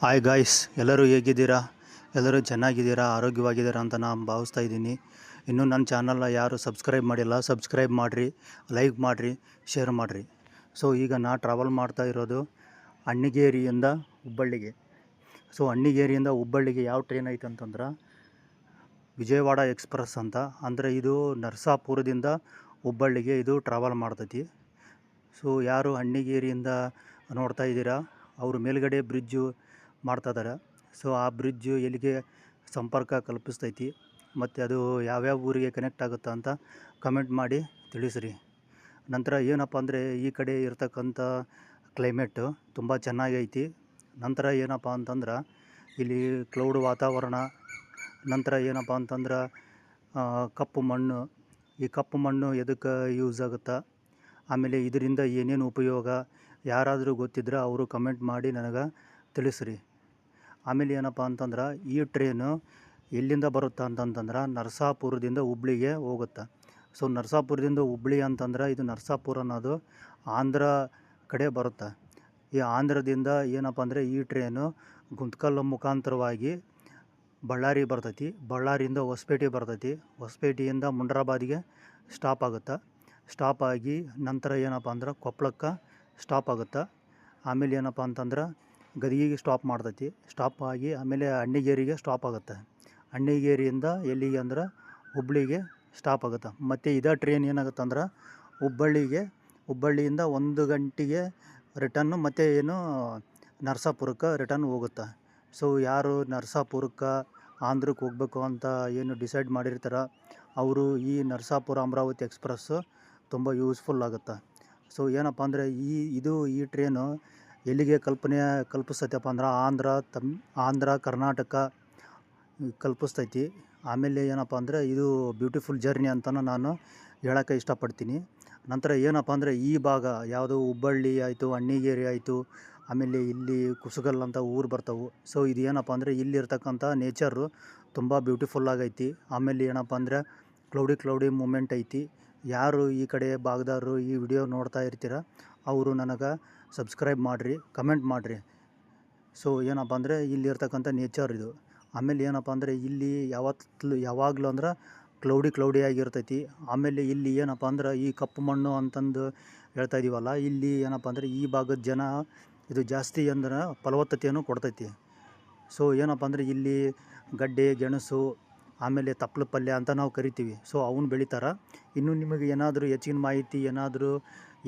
Hi guys, ಎಲ್ಲರೂ ಹೇಗಿದ್ದೀರಾ? ಎಲ್ಲರೂ ಚೆನ್ನಾಗಿದ್ದೀರಾ, ಆರೋಗ್ಯವಾಗಿದ್ದೀರಾ ಅಂತ ನಾನು ಭಾವಿಸ್ತಾ ಇದ್ದೀನಿ. ಇನ್ನೂ ನನ್ನ ಚಾನಲ್ನ ಯಾರು ಸಬ್ಸ್ಕ್ರೈಬ್ ಮಾಡಿಲ್ಲ, ಸಬ್ಸ್ಕ್ರೈಬ್ ಮಾಡಿರಿ, ಲೈಕ್ ಮಾಡಿರಿ, ಶೇರ್ ಮಾಡಿರಿ. ಸೊ ಈಗ ನಾನು ಟ್ರಾವೆಲ್ ಮಾಡ್ತಾ ಇರೋದು ಅಣ್ಣಿಗೇರಿಯಿಂದ ಹುಬ್ಬಳ್ಳಿಗೆ. ಸೊ ಅಣ್ಣಿಗೇರಿಯಿಂದ ಹುಬ್ಬಳ್ಳಿಗೆ ಯಾವ ಟ್ರೈನ್ ಐತೆ ಅಂತಂದ್ರೆ ವಿಜಯವಾಡ ಎಕ್ಸ್ಪ್ರೆಸ್ ಅಂತ. ಅಂದರೆ ಇದು ನರಸಾಪುರದಿಂದ ಹುಬ್ಬಳ್ಳಿಗೆ ಇದು ಟ್ರಾವೆಲ್ ಮಾಡ್ತೈತಿ. ಸೊ ಯಾರು ಅಣ್ಣಿಗೇರಿಯಿಂದ ನೋಡ್ತಾ ಇದ್ದೀರಾ, ಅವರು ಮೇಲ್ಗಡೆ ಬ್ರಿಡ್ಜು ಮಾಡ್ತಾಯಿದ್ದಾರೆ. ಸೊ ಆ ಬ್ರಿಡ್ಜು ಎಲ್ಲಿಗೆ ಸಂಪರ್ಕ ಕಲ್ಪಿಸ್ತೈತಿ ಮತ್ತು ಅದು ಯಾವ್ಯಾವ ಊರಿಗೆ ಕನೆಕ್ಟ್ ಆಗುತ್ತೆ ಅಂತ ಕಮೆಂಟ್ ಮಾಡಿ ತಿಳಿಸ್ರಿ. ನಂತರ ಏನಪ್ಪ ಅಂದರೆ ಈ ಕಡೆ ಇರ್ತಕ್ಕಂಥ ಕ್ಲೈಮೇಟು ತುಂಬ ಚೆನ್ನಾಗೈತಿ. ನಂತರ ಏನಪ್ಪ ಅಂತಂದ್ರೆ ಇಲ್ಲಿ ಕ್ಲೌಡ್ ವಾತಾವರಣ. ನಂತರ ಏನಪ್ಪ ಅಂತಂದ್ರೆ ಕಪ್ಪು ಮಣ್ಣು. ಈ ಕಪ್ಪು ಮಣ್ಣು ಎದಕ್ಕೆ ಯೂಸ್ ಆಗುತ್ತೆ, ಆಮೇಲೆ ಇದರಿಂದ ಏನೇನು ಉಪಯೋಗ, ಯಾರಾದರೂ ಗೊತ್ತಿದ್ರೆ ಅವರು ಕಮೆಂಟ್ ಮಾಡಿ ನನಗೆ ತಿಳಿಸ್ರಿ. ಆಮೇಲೆ ಏನಪ್ಪ ಅಂತಂದ್ರೆ ಈ ಟ್ರೈನು ಎಲ್ಲಿಂದ ಬರುತ್ತೆ ಅಂತಂತಂದ್ರೆ ನರಸಾಪುರದಿಂದ ಹುಬ್ಳಿಗೆ ಹೋಗುತ್ತೆ. ಸೊ ನರಸಾಪುರದಿಂದ ಹುಬ್ಳಿ ಅಂತಂದ್ರೆ ಇದು ನರಸಾಪುರ ಅನ್ನೋದು ಆಂಧ್ರ ಕಡೆ ಬರುತ್ತೆ. ಈ ಆಂಧ್ರದಿಂದ ಏನಪ್ಪ ಅಂದರೆ ಈ ಟ್ರೈನು ಗುಂತ್ಕಲ್ ಮುಖಾಂತರವಾಗಿ ಬಳ್ಳಾರಿ ಬರ್ತೈತಿ. ಬಳ್ಳಾರಿಯಿಂದ ಹೊಸಪೇಟೆ ಬರ್ತೈತಿ. ಹೊಸಪೇಟೆಯಿಂದ ಮುಂಡ್ರಾಬಾದಿಗೆ ಸ್ಟಾಪ್ ಆಗುತ್ತೆ. ಸ್ಟಾಪ್ ಆಗಿ ನಂತರ ಏನಪ್ಪ ಅಂದ್ರೆ ಕೊಪ್ಪಳಕ್ಕೆ ಸ್ಟಾಪ್ ಆಗುತ್ತೆ. ಆಮೇಲೆ ಏನಪ್ಪ ಅಂತಂದ್ರೆ ಗದಗಿಗೆ ಸ್ಟಾಪ್ ಮಾಡ್ತೈತಿ. ಸ್ಟಾಪ್ ಆಗಿ ಆಮೇಲೆ ಅಣ್ಣಿಗೇರಿಗೆ ಸ್ಟಾಪ್ ಆಗುತ್ತೆ. ಅಣ್ಣಿಗೇರಿಯಿಂದ ಎಲ್ಲಿಗೆ ಅಂದ್ರೆ ಹುಬ್ಳಿಗೆ ಸ್ಟಾಪ್ ಆಗುತ್ತೆ. ಮತ್ತು ಇದೇ ಟ್ರೈನ್ ಏನಾಗುತ್ತೆ ಅಂದ್ರೆ ಹುಬ್ಬಳ್ಳಿಯಿಂದ 1 ಗಂಟೆಗೆ ರಿಟರ್ನು ಮತ್ತು ನರಸಾಪುರಕ್ಕೆ ರಿಟರ್ನ್ ಹೋಗುತ್ತೆ. ಸೊ ಯಾರು ನರಸಾಪುರಕ್ಕೆ ಆಂಧ್ರಕ್ಕೆ ಹೋಗಬೇಕು ಅಂತ ಏನು ಡಿಸೈಡ್ ಮಾಡಿರ್ತಾರೆ ಅವರು ಈ ನರಸಾಪುರ ಅಮರಾವತಿ ಎಕ್ಸ್ಪ್ರೆಸ್ಸು ತುಂಬ ಯೂಸ್ಫುಲ್ ಆಗುತ್ತೆ. ಸೊ ಏನಪ್ಪ ಅಂದರೆ ಈ ಟ್ರೈನು ಎಲ್ಲಿಗೆ ಕಲ್ಪಿಸ್ತೈತಪ್ಪ ಅಂದ್ರೆ ಆಂಧ್ರ ಕರ್ನಾಟಕ ಕಲ್ಪಿಸ್ತೈತಿ. ಆಮೇಲೆ ಏನಪ್ಪ ಅಂದರೆ ಇದು ಬ್ಯೂಟಿಫುಲ್ ಜರ್ನಿ ಅಂತಲೂ ನಾನು ಹೇಳೋಕ್ಕೆ ಇಷ್ಟಪಡ್ತೀನಿ. ನಂತರ ಏನಪ್ಪ ಅಂದರೆ ಈ ಭಾಗ ಯಾವುದು ಹುಬ್ಬಳ್ಳಿ ಆಯಿತು, ಅಣ್ಣಿಗೇರಿ ಆಯಿತು, ಆಮೇಲೆ ಇಲ್ಲಿ ಕುಸುಗಲ್ ಅಂತ ಊರು ಬರ್ತವೆ. ಸೊ ಇದು ಏನಪ್ಪ ಅಂದರೆ ಇಲ್ಲಿರ್ತಕ್ಕಂಥ ನೇಚರು ತುಂಬ ಬ್ಯೂಟಿಫುಲ್ ಆಗೈತಿ. ಆಮೇಲೆ ಏನಪ್ಪ ಅಂದರೆ ಕ್ಲೌಡಿ ಮೂಮೆಂಟ್ ಐತಿ. ಯಾರು ಈ ಕಡೆ ಭಾಗದವರು ಈ ವಿಡಿಯೋ ನೋಡ್ತಾ ಇರ್ತೀರ ಅವರು ನನಗೆ ಸಬ್ಸ್ಕ್ರೈಬ್ ಮಾಡಿರಿ, ಕಮೆಂಟ್ ಮಾಡಿರಿ. ಸೊ ಏನಪ್ಪ ಅಂದರೆ ಇಲ್ಲಿರ್ತಕ್ಕಂಥ ನೇಚರ್ ಇದು. ಆಮೇಲೆ ಏನಪ್ಪ ಅಂದರೆ ಇಲ್ಲಿ ಯಾವಾಗಲೂ ಅಂದ್ರೆ ಕ್ಲೌಡಿ ಆಗಿರ್ತೈತಿ. ಆಮೇಲೆ ಇಲ್ಲಿ ಏನಪ್ಪ ಅಂದ್ರೆ ಈ ಕಪ್ಪು ಮಣ್ಣು ಅಂತಂದು ಹೇಳ್ತಾ ಇದೀವಲ್ಲ, ಇಲ್ಲಿ ಏನಪ್ಪ ಅಂದರೆ ಈ ಭಾಗದ ಜನ ಇದು ಜಾಸ್ತಿ ಅಂದ್ರೆ ಫಲವತ್ತತೆಯನ್ನು ಕೊಡ್ತೈತಿ. ಸೊ ಏನಪ್ಪ ಅಂದರೆ ಇಲ್ಲಿ ಗಡ್ಡೆ ಗೆಣಸು ಆಮೇಲೆ ತಪ್ಪಲು ಪಲ್ಯ ಅಂತ ನಾವು ಕರಿತೀವಿ. ಸೊ ಅವನ್ನ ಬೆಳಿತಾರೆ. ಇನ್ನು ನಿಮಗೆ ಏನಾದರೂ ಹೆಚ್ಚಿನ ಮಾಹಿತಿ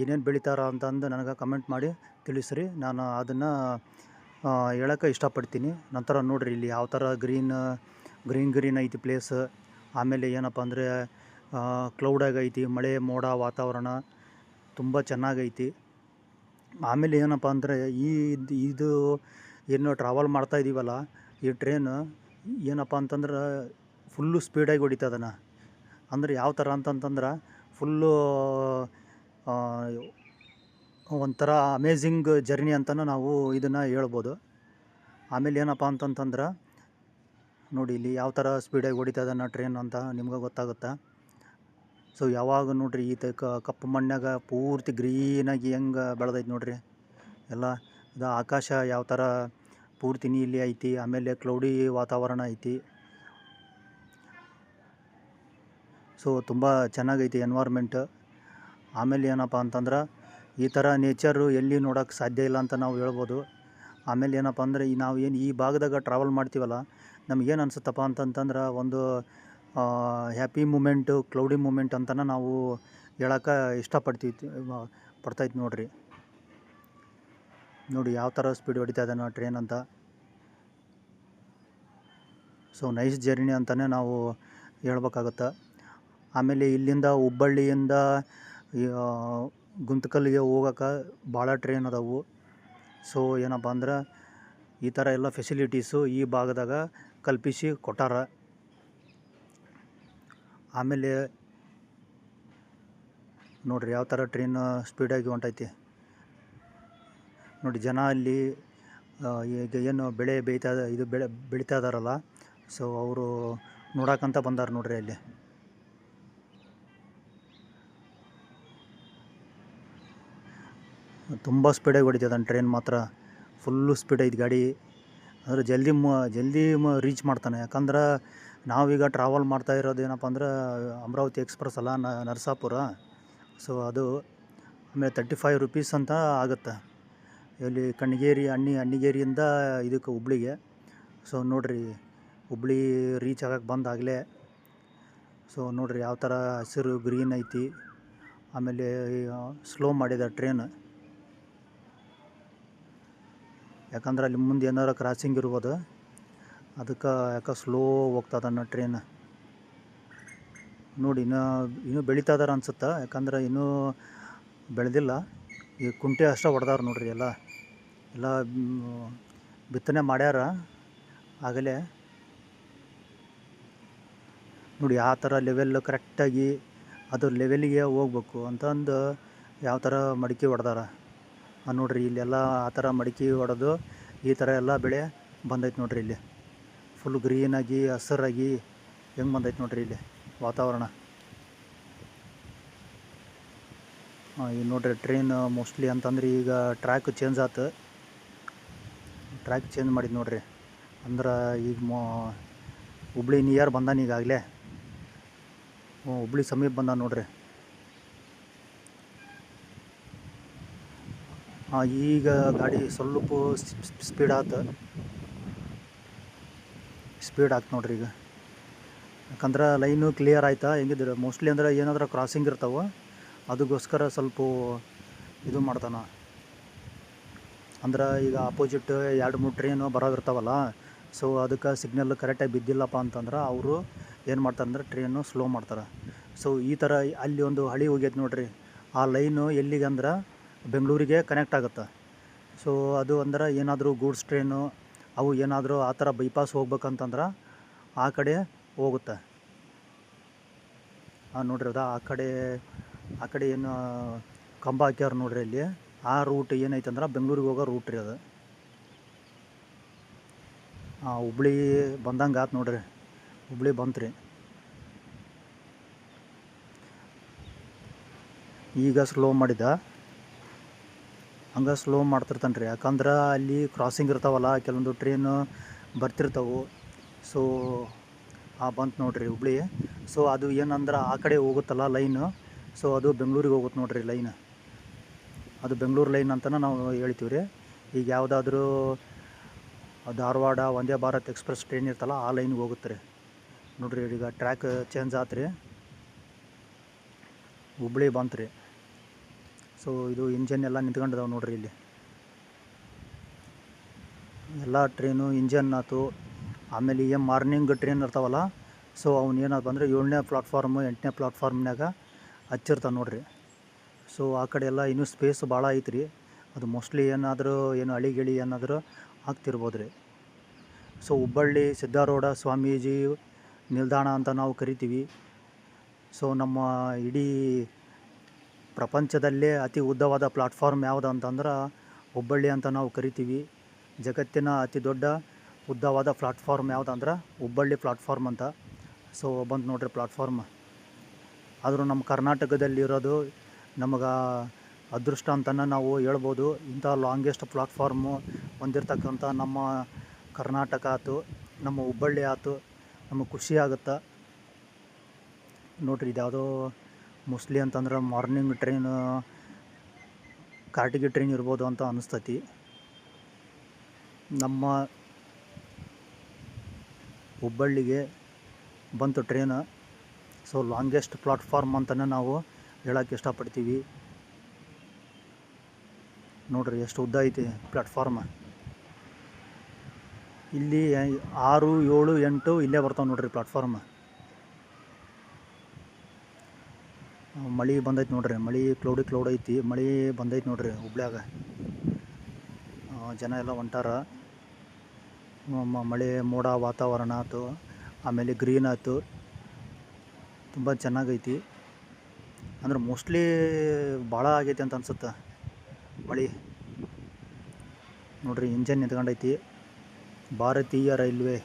ಏನೇನು ಬೆಳಿತಾರ ಅಂತಂದು ನನಗೆ ಕಮೆಂಟ್ ಮಾಡಿ ತಿಳಿಸ್ರಿ. ನಾನು ಅದನ್ನು ಹೇಳೋಕ್ಕೆ ಇಷ್ಟಪಡ್ತೀನಿ. ನಂತರ ನೋಡಿರಿ ಇಲ್ಲಿ ಯಾವ ಥರ ಗ್ರೀನ್ ಐತಿ ಪ್ಲೇಸ್. ಆಮೇಲೆ ಏನಪ್ಪ ಅಂದರೆ ಕ್ಲೌಡಾಗಿ ಐತಿ, ಮಳೆ ಮೋಡ ವಾತಾವರಣ ತುಂಬ ಚೆನ್ನಾಗೈತಿ. ಆಮೇಲೆ ಏನಪ್ಪ ಅಂದರೆ ಇದು ಏನು ಟ್ರಾವೆಲ್ ಮಾಡ್ತಾ ಇದ್ದೀವಲ್ಲ, ಈ ಟ್ರೈನು ಏನಪ್ಪ ಅಂತಂದ್ರೆ ಫುಲ್ಲು ಸ್ಪೀಡಾಗಿ ಹೊಡಿತದನ. ಅಂದರೆ ಯಾವ ಥರ ಅಂತಂತಂದ್ರೆ ಫುಲ್ಲು ಒಂಥರ ಅಮೇಝಿಂಗ್ ಜರ್ನಿ ಅಂತಲೂ ನಾವು ಇದನ್ನು ಹೇಳ್ಬೋದು. ಆಮೇಲೆ ಏನಪ್ಪ ಅಂತಂತಂದ್ರೆ ನೋಡಿ ಇಲ್ಲಿ ಯಾವ ಥರ ಸ್ಪೀಡಾಗಿ ಹೊಡಿತದನ್ನ ಟ್ರೈನ್ ಅಂತ ನಿಮ್ಗೆ ಗೊತ್ತಾಗುತ್ತೆ. ಸೊ ಯಾವಾಗ ನೋಡಿರಿ ಈ ಕಪ್ಪು ಮಣ್ಣಾಗ ಪೂರ್ತಿ ಗ್ರೀನಾಗಿ ಹೆಂಗೆ ಬೆಳೆದೈತೆ ನೋಡಿರಿ ಎಲ್ಲ. ಇದು ಆಕಾಶ ಯಾವ ಥರ ಪೂರ್ತಿ ನೀಲಿ ಐತಿ, ಆಮೇಲೆ ಕ್ಲೌಡಿ ವಾತಾವರಣ ಐತಿ. ಸೊ ತುಂಬ ಚೆನ್ನಾಗೈತಿ ಎನ್ವೈರ್ಮೆಂಟ್. ಆಮೇಲೆ ಏನಪ್ಪ ಅಂತಂದ್ರೆ ಈ ಥರ ನೇಚರು ಎಲ್ಲಿ ನೋಡೋಕ್ಕೆ ಸಾಧ್ಯ ಇಲ್ಲ ಅಂತ ನಾವು ಹೇಳ್ಬೋದು. ಆಮೇಲೆ ಏನಪ್ಪ ಅಂದರೆ ನಾವು ಈ ಭಾಗದಾಗ ಟ್ರಾವೆಲ್ ಮಾಡ್ತೀವಲ್ಲ, ನಮಗೇನು ಅನಿಸುತ್ತಪ್ಪ ಅಂತಂತಂದ್ರೆ ಒಂದು ಹ್ಯಾಪಿ ಮೂಮೆಂಟು, ಕ್ಲೌಡಿ ಮೂಮೆಂಟ್ ಅಂತಲೇ ನಾವು ಹೇಳೋಕ್ಕೆ ಪಡ್ತೈತೆ ನೋಡಿರಿ. ನೋಡಿ ಯಾವ ಥರ ಸ್ಪೀಡ್ ಹೊಡಿತಾ ಇದ್ದಾನೆ ಟ್ರೈನ್ ಅಂತ. ಸೊ ನೈಸ್ ಜರ್ನಿ ಅಂತಲೇ ನಾವು ಹೇಳ್ಬೇಕಾಗತ್ತೆ. ಆಮೇಲೆ ಇಲ್ಲಿಂದ ಹುಬ್ಬಳ್ಳಿಯಿಂದ ಗುಂತಕಲ್ಗೆ ಹೋಗೋಕೆ ಭಾಳ ಟ್ರೈನ್ ಅದಾವು. ಸೊ ಏನಪ್ಪ ಅಂದ್ರೆ ಈ ಥರ ಎಲ್ಲ ಫೆಸಿಲಿಟೀಸು ಈ ಭಾಗದಾಗ ಕಲ್ಪಿಸಿ ಕೊಟ್ಟಾರ. ಆಮೇಲೆ ನೋಡಿರಿ ಯಾವ ಥರ ಟ್ರೈನ್ ಸ್ಪೀಡಾಗಿ ಹೊಂಟೈತಿ ನೋಡಿ. ಜನ ಅಲ್ಲಿ ಈಗ ಏನು ಬೆಳೆ ಬೆಳೀತಾ ಇದ್ದಾರಲ್ಲ, ಸೊ ಅವರು ನೋಡೋಕ್ಕಂತ ಬಂದಾರ ನೋಡ್ರಿ ಅಲ್ಲಿ. ತುಂಬ ಸ್ಪೀಡಾಗಿ ಹೊಡಿತದ ಟ್ರೈನ್ ಮಾತ್ರ. ಫುಲ್ಲು ಸ್ಪೀಡ್ ಐತೆ ಗಾಡಿ. ಅಂದರೆ ಜಲ್ದಿ ರೀಚ್ ಮಾಡ್ತಾನೆ. ಯಾಕಂದ್ರೆ ನಾವೀಗ ಟ್ರಾವೆಲ್ ಮಾಡ್ತಾ ಇರೋದು ಏನಪ್ಪ ಅಂದ್ರೆ ಅಮರಾವತಿ ಎಕ್ಸ್ಪ್ರೆಸ್ ಅಲ್ಲ, ನರಸಾಪುರ. ಸೊ ಅದು ಆಮೇಲೆ 35 ರುಪೀಸ್ ಅಂತ ಆಗುತ್ತೆ ಇಲ್ಲಿ ಅಣ್ಣಿಗೇರಿಯಿಂದ ಇದಕ್ಕೆ ಹುಬ್ಳಿಗೆ. ಸೊ ನೋಡಿರಿ, ಹುಬ್ಳಿ ರೀಚ್ ಆಗಕ್ಕೆ ಬಂದಾಗಲೇ. ಸೊ ನೋಡಿರಿ ಯಾವ ಥರ ಹಸಿರು ಗ್ರೀನ್ ಐತಿ. ಆಮೇಲೆ ಸ್ಲೋ ಮಾಡಿದ ಟ್ರೈನ್, ಯಾಕಂದ್ರೆ ಅಲ್ಲಿ ಮುಂದೆ ಏನಾರು ಕ್ರಾಸಿಂಗ್ ಇರ್ಬೋದು, ಅದಕ್ಕೆ ಯಾಕೆ ಸ್ಲೋ ಹೋಗ್ತದನ್ನ ಟ್ರೈನ್. ನೋಡಿ ಇನ್ನೂ ಬೆಳೀತಾ ಇದಾರೆ ಅನ್ಸುತ್ತೆ, ಯಾಕಂದ್ರೆ ಇನ್ನೂ ಬೆಳೆದಿಲ್ಲ. ಈ ಕುಂಟೆ ಅಷ್ಟೇ ಹೊಡೆದಾರ ನೋಡ್ರಿ. ಎಲ್ಲ ಬಿತ್ತನೆ ಮಾಡ್ಯಾರ ಆಗಲೇ. ನೋಡಿ ಆ ಥರ ಲೆವೆಲ್ ಕರೆಕ್ಟಾಗಿ ಅದು ಲೆವೆಲಿಗೆ ಹೋಗ್ಬೇಕು ಅಂತಂದು ಯಾವ ಥರ ಮಡಿಕೆ ಹೊಡೆದಾರ ನೋಡ್ರಿ. ಇಲ್ಲೆಲ್ಲ ಆ ಥರ ಮಡಿಕೆ ಹೊಡೆದು ಈ ಥರ ಎಲ್ಲ ಬೆಳೆ ಬಂದೈತೆ ನೋಡ್ರಿ. ಇಲ್ಲಿ ಫುಲ್ ಗ್ರೀನಾಗಿ ಹಸಿರಾಗಿ ಹೆಂಗೆ ಬಂದೈತೆ ನೋಡ್ರಿ ಇಲ್ಲಿ ವಾತಾವರಣ. ಈಗ ನೋಡ್ರಿ ಟ್ರೈನ್ ಮೋಸ್ಟ್ಲಿ ಅಂತಂದ್ರೆ ಈಗ ಟ್ರ್ಯಾಕ್ ಚೇಂಜ್ ಆಯ್ತು. ಟ್ರ್ಯಾಕ್ ಚೇಂಜ್ ಮಾಡಿದ್ದು ನೋಡ್ರಿ. ಅಂದ್ರೆ ಈಗ ಹುಬ್ಳಿ ನಿಯರ್ ಬಂದಾನ ಈಗಾಗಲೇ. ಹುಬ್ಳಿ ಸಮೀಪ ಬಂದ ನೋಡ್ರಿ. ಈಗ ಗಾಡಿ ಸ್ವಲ್ಪ ಸ್ಪೀಡ್ ಆಯ್ತು ನೋಡ್ರಿ ಈಗ. ಯಾಕಂದ್ರೆ ಲೈನು ಕ್ಲಿಯರ್ ಆಯ್ತಾ ಹೆಂಗಿದ್ರೆ ಮೋಸ್ಟ್ಲಿ ಅಂದ್ರೆ ಏನಾದರೂ ಕ್ರಾಸಿಂಗ್ ಇರ್ತಾವೆ, ಅದಕ್ಕೋಸ್ಕರ ಸ್ವಲ್ಪ ಇದು ಮಾಡ್ತಾನೆ. ಅಂದ್ರೆ ಈಗ ಆಪೋಸಿಟ್ 2-3 ಟ್ರೈನು ಬರೋದಿರ್ತಾವಲ್ಲ, ಸೊ ಅದಕ್ಕೆ ಸಿಗ್ನಲ್ ಕರೆಕ್ಟಾಗಿ ಬಿದ್ದಿಲ್ಲಪ್ಪ ಅಂತಂದ್ರೆ ಅವರು ಏನು ಮಾಡ್ತಾರೆ ಅಂದ್ರೆ ಟ್ರೈನು ಸ್ಲೋ ಮಾಡ್ತಾರೆ. ಸೊ ಈ ಥರ ಅಲ್ಲಿ ಒಂದು ಹಳಿ ಹೋಗೈತೆ ನೋಡ್ರಿ. ಆ ಲೈನು ಎಲ್ಲಿಗೆ ಅಂದ್ರೆ ಬೆಂಗಳೂರಿಗೆ ಕನೆಕ್ಟ್ ಆಗುತ್ತೆ. ಸೊ ಅದು ಅಂದ್ರೆ ಏನಾದರೂ ಗೂಡ್ಸ್ ಟ್ರೈನು ಅವು ಏನಾದರೂ ಆ ಥರ ಬೈಪಾಸ್ ಹೋಗ್ಬೇಕಂತಂದ್ರೆ ಆ ಕಡೆ ಹೋಗುತ್ತೆ. ನೋಡ್ರಿ ಅದು ಆ ಕಡೆ ಏನು ಕಂಬ ಹಾಕ್ಯಾರ ನೋಡ್ರಿ ಅಲ್ಲಿ. ಆ ರೂಟ್ ಏನೈತೆ ಅಂದ್ರೆ ಬೆಂಗಳೂರಿಗೆ ಹೋಗೋ ರೂಟ್ ರೀ ಅದು. ಹುಬ್ಳಿ ಬಂದಂಗೆ ಆಯ್ತು ನೋಡ್ರಿ. ಹುಬ್ಳಿ ಬಂತ್ರಿ. ಈಗ ಸ್ಲೋ ಮಾಡಿದ, ಹಂಗೆ ಸ್ಲೋ ಮಾಡ್ತಿರ್ತಾನೆ ರೀ. ಯಾಕಂದ್ರೆ ಅಲ್ಲಿ ಕ್ರಾಸಿಂಗ್ ಇರ್ತಾವಲ್ಲ, ಕೆಲವೊಂದು ಟ್ರೈನು ಬರ್ತಿರ್ತಾವೆ. ಸೊ ಬಂತು ನೋಡ್ರಿ ಹುಬ್ಳಿ. ಸೊ ಅದು ಏನಂದ್ರೆ ಆ ಕಡೆ ಹೋಗುತ್ತಲ್ಲ ಲೈನು, ಸೊ ಅದು ಬೆಂಗಳೂರಿಗೆ ಹೋಗುತ್ತೆ ನೋಡ್ರಿ ಲೈನ್. ಅದು ಬೆಂಗಳೂರು ಲೈನ್ ಅಂತಲೇ ನಾವು ಹೇಳ್ತೀವಿ ರೀ. ಈಗ ಯಾವುದಾದ್ರೂ ಧಾರವಾಡ ವಂದೇ ಭಾರತ್ ಎಕ್ಸ್ಪ್ರೆಸ್ ಟ್ರೈನ್ ಇರ್ತಲ್ಲ, ಆ ಲೈನ್ಗೆ ಹೋಗುತ್ತೆ ರೀ. ನೋಡ್ರಿ ಈಗ ಟ್ರ್ಯಾಕ್ ಚೇಂಜ್ ಆಯ್ತು ರೀ. ಹುಬ್ಳಿ ಬಂತು ರೀ. ಸೊ ಇದು ಇಂಜನ್ ಎಲ್ಲ ನಿಂತ್ಕೊಂಡಿದ್ದಾವೆ ನೋಡ್ರಿ ಇಲ್ಲಿ. ಎಲ್ಲ ಟ್ರೈನು ಇಂಜನ್ ಆಯ್ತು. ಆಮೇಲೆ ಮಾರ್ನಿಂಗ್ ಟ್ರೈನ್ ಇರ್ತಾವಲ್ಲ, ಸೊ ಅವ್ನು ಏನಪ್ಪ ಅಂದರೆ 7ನೇ ಪ್ಲಾಟ್ಫಾರ್ಮು 8ನೇ ಪ್ಲಾಟ್ಫಾರ್ಮ್ನಾಗ ಹಚ್ಚಿರ್ತಾನೆ ನೋಡ್ರಿ. ಸೊ ಆ ಕಡೆ ಎಲ್ಲ ಇನ್ನೂ ಸ್ಪೇಸ್ ಭಾಳ ಐತ್ರಿ. ಅದು ಮೋಸ್ಟ್ಲಿ ಏನಾದರೂ ಅಳಿಗಿಳಿ ಏನಾದರೂ ಆಗ್ತಿರ್ಬೋದು ರೀ. ಸೊ ಹುಬ್ಬಳ್ಳಿ ಸಿದ್ಧಾರೂಢ ಸ್ವಾಮೀಜಿ ನಿಲ್ದಾಣ ಅಂತ ನಾವು ಕರಿತೀವಿ. ಸೊ ನಮ್ಮ ಇಡೀ ಪ್ರಪಂಚದಲ್ಲೇ ಅತಿ ಉದ್ದವಾದ ಪ್ಲಾಟ್ಫಾರ್ಮ್ ಯಾವುದು ಅಂತಂದ್ರೆ ಹುಬ್ಬಳ್ಳಿ ಅಂತ ನಾವು ಕರಿತೀವಿ. ಜಗತ್ತಿನ ಅತಿ ದೊಡ್ಡ ಉದ್ದವಾದ ಪ್ಲಾಟ್ಫಾರ್ಮ್ ಯಾವುದಂದ್ರೆ ಹುಬ್ಬಳ್ಳಿ ಪ್ಲಾಟ್ಫಾರ್ಮ್ ಅಂತ. ಸೊ ಬಂತು ನೋಡ್ರಿ ಪ್ಲಾಟ್ಫಾರ್ಮ್. ಆದರೂ ನಮ್ಮ ಕರ್ನಾಟಕದಲ್ಲಿರೋದು ನಮಗೆ ಅದೃಷ್ಟ ಅಂತಲೇ ನಾವು ಹೇಳ್ಬೋದು. ಇಂಥ ಲಾಂಗೆಸ್ಟ್ ಪ್ಲಾಟ್ಫಾರ್ಮು ಹೊಂದಿರತಕ್ಕಂಥ ನಮ್ಮ ಕರ್ನಾಟಕ ಆಯ್ತು, ನಮ್ಮ ಹುಬ್ಬಳ್ಳಿ ಆಯ್ತು, ನಮಗೆ ಖುಷಿ ಆಗುತ್ತೆ ನೋಡ್ರಿ. ಇದು ಯಾವುದೋ ಮೋಸ್ಟ್ಲಿ ಅಂತಂದ್ರೆ ಮಾರ್ನಿಂಗ್ ಟ್ರೈನು, ಕಾರ್ಟಿಗಿ ಟ್ರೈನ್ ಇರ್ಬೋದು ಅಂತ ಅನಿಸ್ತೈತಿ. ನಮ್ಮ ಹುಬ್ಬಳ್ಳಿಗೆ ಬಂತು ಟ್ರೈನು. ಸೊ ಲಾಂಗೆಸ್ಟ್ ಪ್ಲಾಟ್ಫಾರ್ಮ್ ಅಂತಲೇ ನಾವು ಹೇಳೋಕ್ಕೆ ಇಷ್ಟಪಡ್ತೀವಿ. ನೋಡ್ರಿ ಎಷ್ಟು ಉದ್ದ ಐತಿ ಪ್ಲಾಟ್ಫಾರ್ಮ್. ಇಲ್ಲಿ 6, 7, 8 ಇಲ್ಲೇ ಬರ್ತಾವೆ ನೋಡ್ರಿ ಪ್ಲಾಟ್ಫಾರ್ಮ್. ಮಳೆ ಬಂದೈತೆ ನೋಡ್ರಿ. ಮಳೆ ಕ್ಲೌಡ್ ಐತಿ. ಮಳೆ ಬಂದೈತೆ ನೋಡ್ರಿ ಹುಬ್ಳ್ಯಾಗ. ಜನ ಎಲ್ಲ ಹೊಂಟಾರ. ಮಳೆ ಮೋಡ ವಾತಾವರಣ ಆಯ್ತು, ಆಮೇಲೆ ಗ್ರೀನ್ ಆಯ್ತು, ತುಂಬ ಚೆನ್ನಾಗೈತಿ. ಅಂದ್ರೆ ಮೋಸ್ಟ್ಲಿ ಭಾಳ ಆಗೈತಿ ಅಂತ ಅನ್ಸುತ್ತೆ ಮಳೆ. ನೋಡ್ರಿ ಇಂಜನ್ ನಿಂತ್ಕೊಂಡೈತಿ. ಭಾರತೀಯ ರೈಲ್ವೆ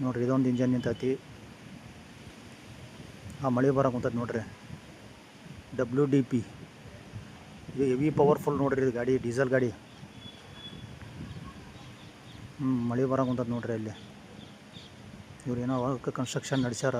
ನೋಡ್ರಿ, ಇದೊಂದು ಇಂಜನ್ ನಿಂತೈತಿ. ಮಳೆ ಬರೋಕೆ ಕುಂತೈತಿ ನೋಡ್ರಿ. WDP ಇದು ಹೆವಿ ಪವರ್ಫುಲ್ ನೋಡ್ರಿ. ಇದು ಗಾಡಿ ಡೀಸೆಲ್ ಗಾಡಿ. ಮಳೆ ಬರಂಗ್ ಹೊಂಟದ ನೋಡ್ರಿ ಅಲ್ಲಿ. ಇವ್ರು ಏನೋ ವರ್ಕ್ ಕನ್ಸ್ಟ್ರಕ್ಷನ್ ನಡೆಸ್ಯಾರ.